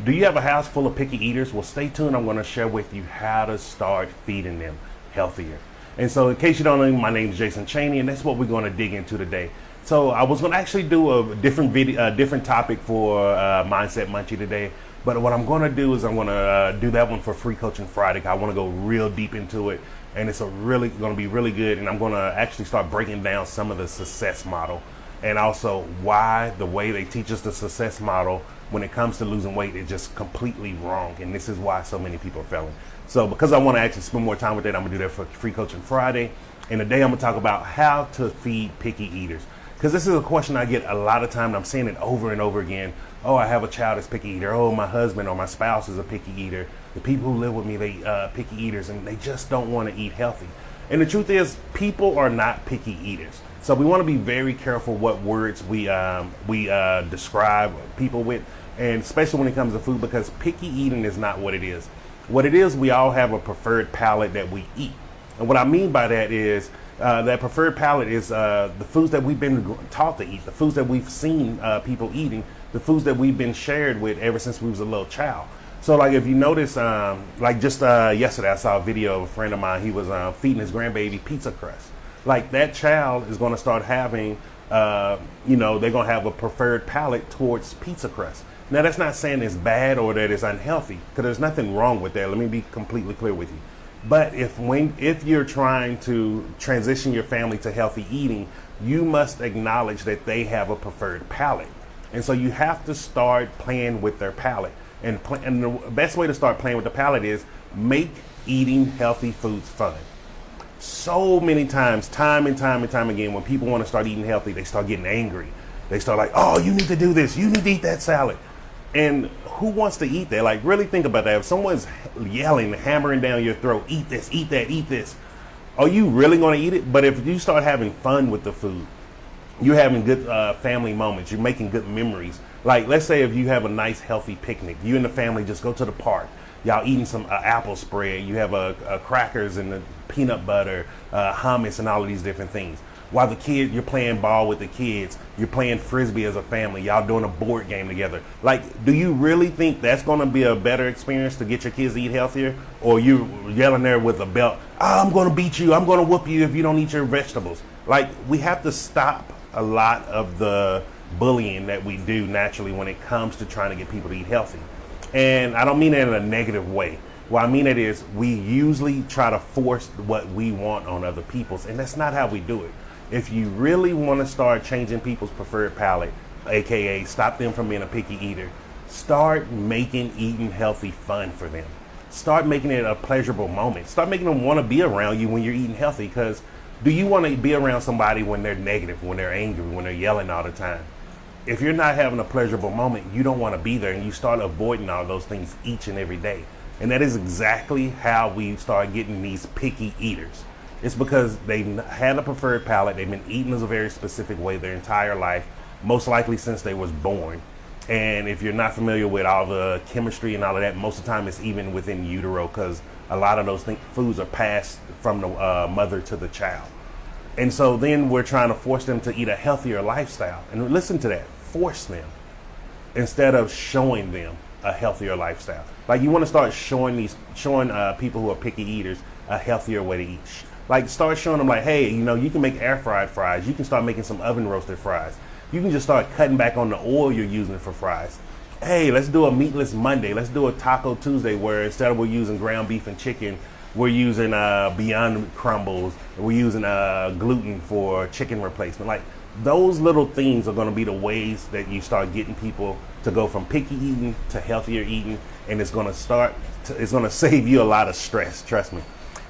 Do you have a house full of picky eaters? Well, stay tuned. I'm going to share with you how to start feeding them healthier. And so in case you don't know, my name is Jason Chaney, and that's what we're going to dig into today. So I was going to actually do a different video, different topic for Mindset Munchie today. But what I'm going to do is I'm going to do that one for Free Coaching Friday. I want to go real deep into it, and it's going to be really good. And I'm going to actually start breaking down some of the success model, and also why the way they teach us the success model when it comes to losing weight is just completely wrong. And this is why so many people are failing. So because I want to actually spend more time with that, I'm going to do that for Free Coaching Friday. And today I'm going to talk about how to feed picky eaters. Because this is a question I get a lot of time, and I'm seeing it over and over again. Oh, I have a child that's picky eater. Oh, my husband or my spouse is a picky eater. The people who live with me, they picky eaters, and they just don't want to eat healthy. And the truth is, people are not picky eaters. So we want to be very careful what words we describe people with, and especially when it comes to food, because picky eating is not what it is. What it is, we all have a preferred palate that we eat. And what I mean by that is that preferred palate is the foods that we've been taught to eat, the foods that we've seen people eating, the foods that we've been shared with ever since we was a little child. So like if you notice, like just yesterday I saw a video of a friend of mine. He was feeding his grandbaby pizza crust. Like that child is going to start having, they're going to have a preferred palate towards pizza crust. Now that's not saying it's bad or that it's unhealthy, because there's nothing wrong with that. Let me be completely clear with you. But if you're trying to transition your family to healthy eating, you must acknowledge that they have a preferred palate. And so you have to start playing with their palate. And the best way to start playing with the palate is make eating healthy foods fun. So many times, time and time again, when people want to start eating healthy, they start getting angry. They start like, oh, you need to do this. You need to eat that salad. And who wants to eat that? Like, really think about that. If someone's yelling, hammering down your throat, eat this, eat that, eat this, are you really going to eat it? But if you start having fun with the food, you're having good family moments, you're making good memories. Like, let's say if you have a nice, healthy picnic, you and the family just go to the park, y'all eating some apple spread, you have crackers and the peanut butter, hummus, and all of these different things. While the kids, you're playing ball with the kids, you're playing frisbee as a family, y'all doing a board game together. Like, do you really think that's going to be a better experience to get your kids to eat healthier? Or you yelling there with a belt, oh, I'm going to beat you, I'm going to whoop you if you don't eat your vegetables. Like, we have to stop a lot of the bullying that we do naturally when it comes to trying to get people to eat healthy. And I don't mean it in a negative way. What I mean it is, we usually try to force what we want on other people's, and that's not how we do it. If you really want to start changing people's preferred palate, aka stop them from being a picky eater, start making eating healthy fun for them. Start making it a pleasurable moment. Start making them want to be around you when you're eating healthy, because do you want to be around somebody when they're negative, when they're angry, when they're yelling all the time? If you're not having a pleasurable moment, you don't want to be there, and you start avoiding all those things each and every day. And that is exactly how we start getting these picky eaters. It's because they've had a preferred palate. They've been eating a very specific way their entire life, most likely since they was born. And if you're not familiar with all the chemistry and all of that, most of the time it's even within utero, because a lot of those foods are passed from the mother to the child. And so then we're trying to force them to eat a healthier lifestyle. And listen to that, force them, instead of showing them a healthier lifestyle. Like, you want to start showing people who are picky eaters a healthier way to eat. Like, start showing them, like, hey, you can make air fried fries. You can start making some oven roasted fries. You can just start cutting back on the oil you're using for fries. Hey, let's do a meatless Monday. Let's do a Taco Tuesday, where instead of we're using ground beef and chicken, we're using Beyond crumbles. We're using gluten for chicken replacement. Like, those little things are going to be the ways that you start getting people to go from picky eating to healthier eating, and it's going to save you a lot of stress. Trust me.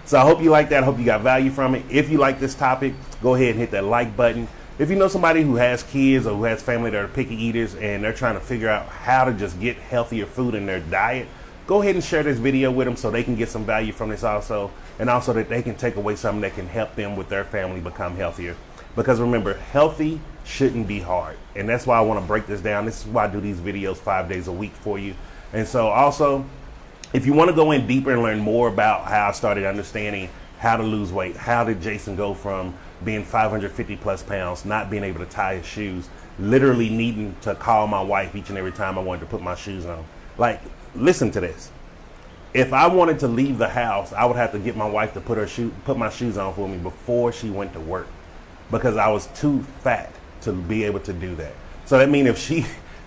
So I hope you like that. I hope you got value from it. If you like this topic, go ahead and hit that like button. If you know somebody who has kids or who has family that are picky eaters and they're trying to figure out how to just get healthier food in their diet, go ahead and share this video with them so they can get some value from this also, and also that they can take away something that can help them with their family become healthier. Because remember, healthy shouldn't be hard. And that's why I want to break this down. This is why I do these videos 5 days a week for you. And so also, if you want to go in deeper and learn more about how I started understanding how to lose weight, how did Jason go from being 550 plus pounds, not being able to tie his shoes, literally needing to call my wife each and every time I wanted to put my shoes on, Like, listen to this. If I wanted to leave the house, I would have to get my wife to put my shoes on for me before she went to work, because I was too fat to be able to do that. So that means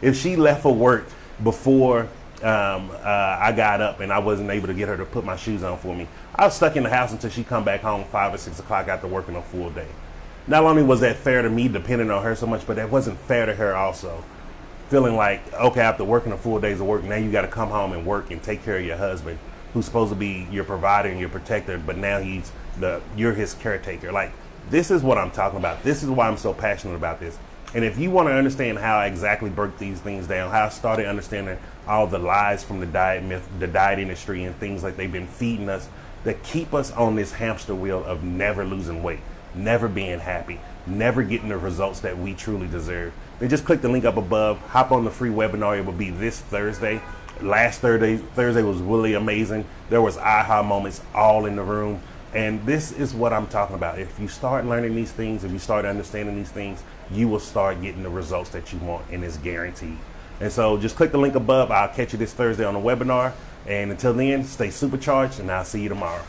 if she left for work before I got up and I wasn't able to get her to put my shoes on for me, I was stuck in the house until she come back home 5 or 6 o'clock after working a full day. Not only was that fair to me, depending on her so much, but that wasn't fair to her also. Feeling like, okay, after working a full days of work, now you got to come home and work and take care of your husband, who's supposed to be your provider and your protector, but now you're his caretaker. Like, this is what I'm talking about. This is why I'm so passionate about this. And if you want to understand how I exactly broke these things down, how I started understanding all the lies from the diet myth, the diet industry, and things like they've been feeding us that keep us on this hamster wheel of never losing weight, never being happy, never getting the results that we truly deserve, then just click the link up above, hop on the free webinar. It will be this Thursday. Last Thursday was really amazing. There was aha moments all in the room. And this is what I'm talking about. If you start learning these things, if you start understanding these things, you will start getting the results that you want, and it's guaranteed. And so just click the link above. I'll catch you this Thursday on the webinar. And until then, stay supercharged, and I'll see you tomorrow.